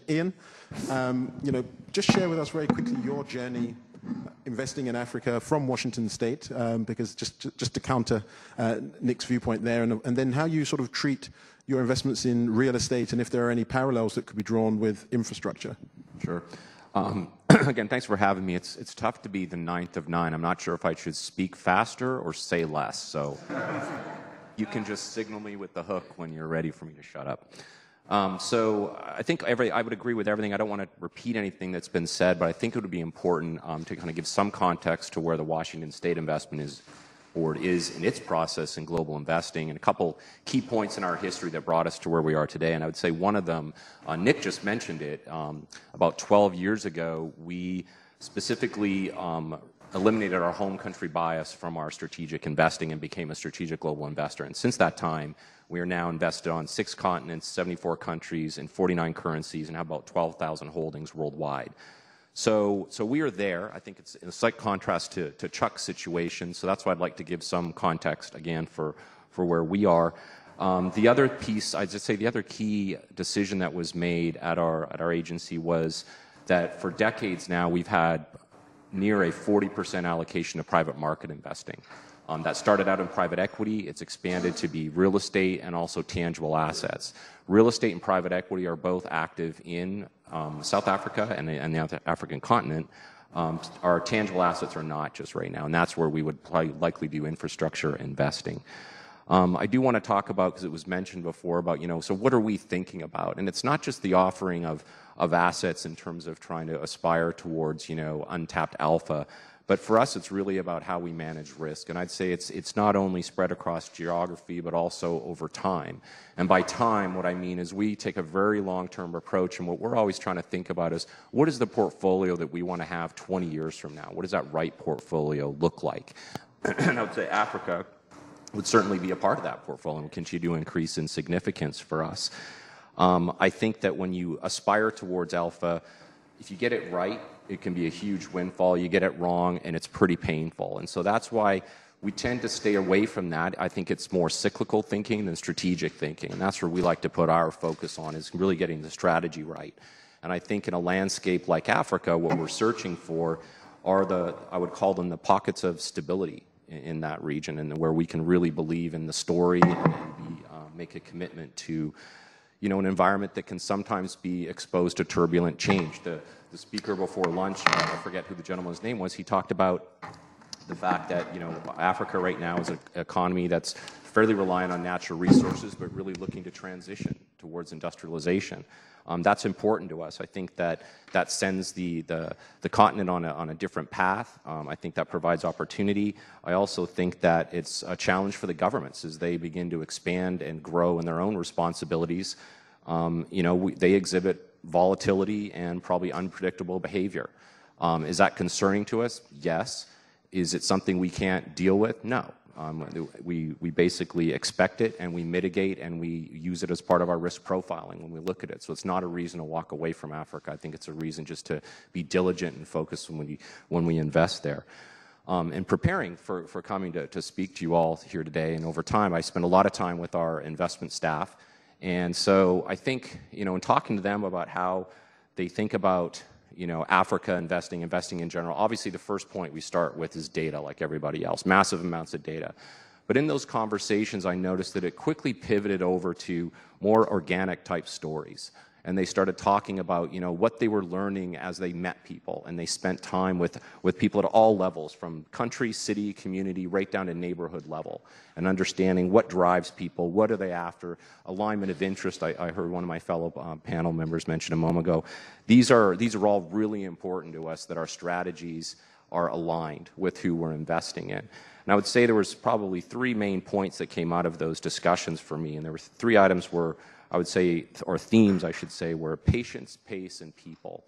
Ian, just share with us very quickly your journey investing in Africa from Washington State, because just to counter Nick's viewpoint there, and then how you sort of treat your investments in real estate and if there are any parallels that could be drawn with infrastructure. Sure. Again, thanks for having me. It's tough to be the ninth of nine. I'm not sure if I should speak faster or say less, so you can just signal me with the hook when you're ready for me to shut up. So I think I would agree with everything. I don't want to repeat anything that's been said, but I think it would be important to kind of give some context to where the Washington State Investment Board is in its process in global investing, and a couple key points in our history that brought us to where we are today. And I would say one of them, Nick just mentioned it, about 12 years ago, we specifically eliminated our home country bias from our strategic investing and became a strategic global investor. And since that time, we are now invested on 6 continents, 74 countries, in 49 currencies, and have about 12,000 holdings worldwide. So we are there. I think it's in a slight contrast to Chuck's situation, so that's why I'd like to give some context, again, for where we are. The other piece, I'd just say the other key decision that was made at our agency was that for decades now, we've had near a 40% allocation to private market investing. That started out in private equity. It's expanded to be real estate and also tangible assets. Real estate and private equity are both active in South Africa and the African continent. Our tangible assets are not just right now, and that's where we would probably likely do infrastructure investing. I do want to talk about, because it was mentioned before, about, so what are we thinking about? And it's not just the offering of assets in terms of trying to aspire towards, untapped alpha, but for us, it's really about how we manage risk. And I'd say it's not only spread across geography, but also over time. And by time, what I mean is we take a very long-term approach, and what we're always trying to think about is, what is the portfolio that we want to have 20 years from now? What does that right portfolio look like? And I would say Africa would certainly be a part of that portfolio and continue to increase in significance for us. I think that when you aspire towards alpha, if you get it right, it can be a huge windfall. You get it wrong, and it's pretty painful. And so that's why we tend to stay away from that. I think it's more cyclical thinking than strategic thinking. And that's where we like to put our focus on, is really getting the strategy right. And I think in a landscape like Africa, what we're searching for are I would call them the pockets of stability in that region, and where we can really believe in the story and make a commitment to an environment that can sometimes be exposed to turbulent change. The speaker before lunch, I forget who the gentleman's name was, he talked about the fact that Africa right now is an economy that's fairly reliant on natural resources, but really looking to transition towards industrialization. That's important to us. I think that sends the continent on a different path. I think that provides opportunity. I also think that it's a challenge for the governments as they begin to expand and grow in their own responsibilities. They exhibit volatility and probably unpredictable behavior. Is that concerning to us? Yes. Is it something we can't deal with? No. We basically expect it, and we mitigate, and we use it as part of our risk profiling when we look at it. So it's not a reason to walk away from Africa. I think it's a reason just to be diligent and focused when we invest there. In preparing for coming to speak to you all here today, and over time, I spend a lot of time with our investment staff. And so I think, in talking to them about how they think about, Africa investing in general, obviously the first point we start with is data, like everybody else, massive amounts of data. But in those conversations, I noticed that it quickly pivoted over to more organic type stories. And they started talking about, what they were learning as they met people, and they spent time with people at all levels, from country, city, community, right down to neighborhood level, and understanding what drives people, what are they after, alignment of interest. I heard one of my fellow panel members mention a moment ago. These are all really important to us, that our strategies are aligned with who we're investing in. And I would say there was probably 3 main points that came out of those discussions for me, and there were 3 items were, I would say, or themes, I should say, were patience, pace, and people.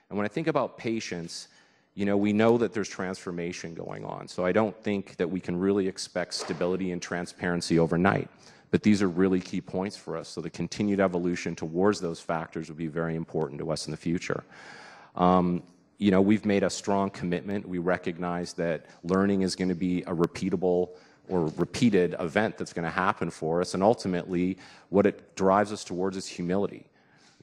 And when I think about patience, we know that there's transformation going on. So I don't think that we can really expect stability and transparency overnight. But these are really key points for us. So the continued evolution towards those factors will be very important to us in the future. We've made a strong commitment. We recognize that learning is going to be a repeatable or repeated event that's going to happen for us. And ultimately, what it drives us towards is humility.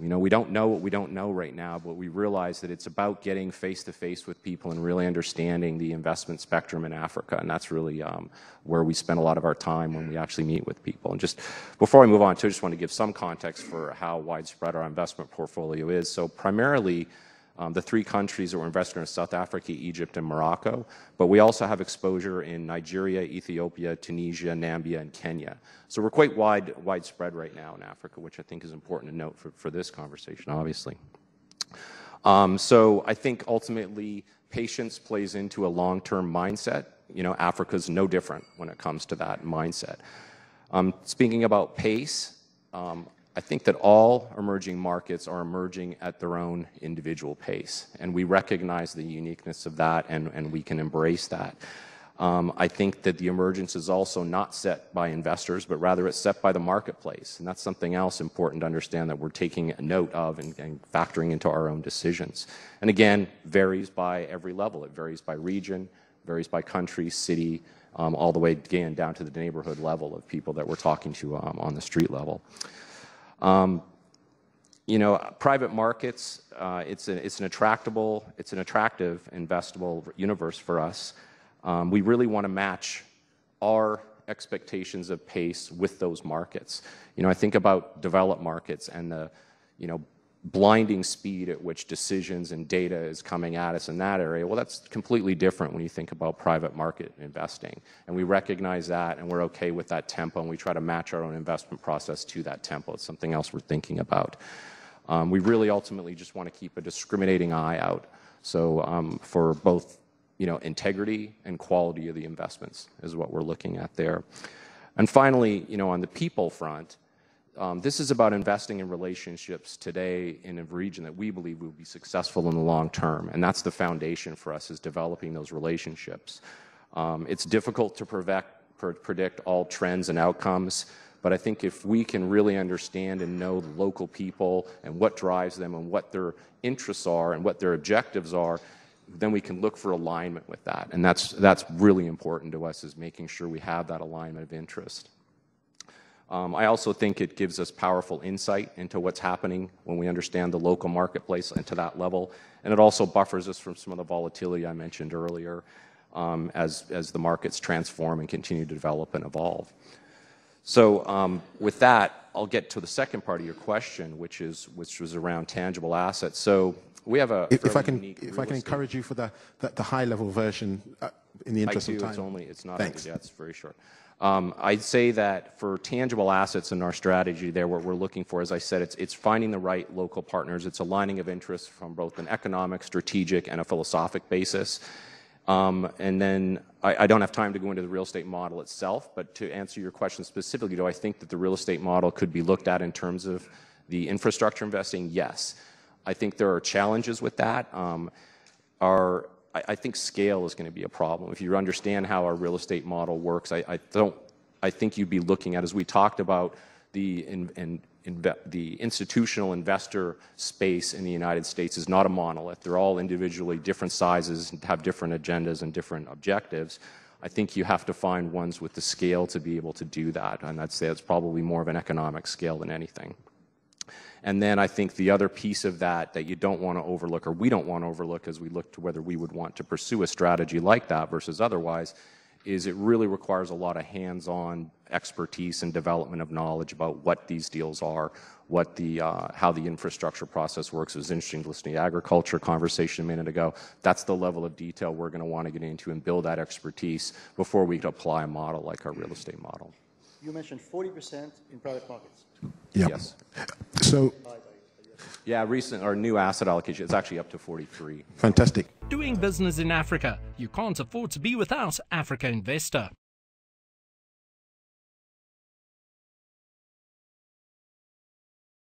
You know, we don't know what we don't know right now, but we realize that it's about getting face-to-face with people and really understanding the investment spectrum in Africa, and that's really where we spend a lot of our time when we actually meet with people. And just before I move on, I just want to give some context for how widespread our investment portfolio is. So primarily, the three countries that we're investing in are South Africa, Egypt, and Morocco, but we also have exposure in Nigeria, Ethiopia, Tunisia, Nambia, and Kenya. So we're quite widespread right now in Africa, which I think is important to note for this conversation, obviously. So I think ultimately patience plays into a long-term mindset. You know, Africa's no different when it comes to that mindset. Speaking about pace, I think that all emerging markets are emerging at their own individual pace, and we recognize the uniqueness of that, and we can embrace that. I think that the emergence is also not set by investors, but rather it's set by the marketplace, and that's something else important to understand that we're taking a note of and factoring into our own decisions. And again, varies by every level. It varies by region, varies by country, city, all the way again down to the neighborhood level of people that we're talking to on the street level. You know, private markets, it's an attractive investable universe for us. We really want to match our expectations of pace with those markets. You know, I think about developed markets and the, you know, blinding speed at which decisions and data is coming at us in that area. Well, that's completely different when you think about private market investing. And we recognize that, and we're okay with that tempo, and we try to match our own investment process to that tempo. It's something else we're thinking about. We really ultimately just want to keep a discriminating eye out. So for both, you know, integrity and quality of the investments is what we're looking at there. And finally, you know, on the people front, this is about investing in relationships today in a region that we believe will be successful in the long term, and that's the foundation for us, is developing those relationships. It's difficult to predict all trends and outcomes, but I think if we can really understand and know the local people and what drives them and what their interests are and what their objectives are, then we can look for alignment with that, and that's really important to us, is making sure we have that alignment of interest. I also think it gives us powerful insight into what's happening when we understand the local marketplace and to that level. And it also buffers us from some of the volatility I mentioned earlier as the markets transform and continue to develop and evolve. So with that, I'll get to the second part of your question, which was around tangible assets. So we have a if I can encourage you for the high-level version in the interest of time. It's not, yeah, it's very short. I'd say that for tangible assets in our strategy there, what we're looking for, as I said, it's finding the right local partners. It's aligning of interests from both an economic, strategic, and a philosophic basis. And then I don't have time to go into the real estate model itself, but to answer your question specifically, do I think that the real estate model could be looked at in terms of the infrastructure investing? Yes. I think there are challenges with that. I think scale is going to be a problem. If you understand how our real estate model works, I think you'd be looking at, as we talked about, the institutional investor space in the United States is not a monolith. They're all individually different sizes and have different agendas and different objectives. I think you have to find ones with the scale to be able to do that, and I'd say it's probably more of an economic scale than anything. And then I think the other piece of that you don't want to overlook, or we don't want to overlook as we look to whether we would want to pursue a strategy like that versus otherwise, is it really requires a lot of hands-on expertise and development of knowledge about what these deals are, what how the infrastructure process works. It was interesting listening to the agriculture conversation a minute ago. That's the level of detail we're going to want to get into and build that expertise before we could apply a model like our real estate model. You mentioned 40% in private markets. Yeah. Yes. So, yeah, our new asset allocation is actually up to 43. Fantastic. Doing business in Africa. You can't afford to be without Africa Investor.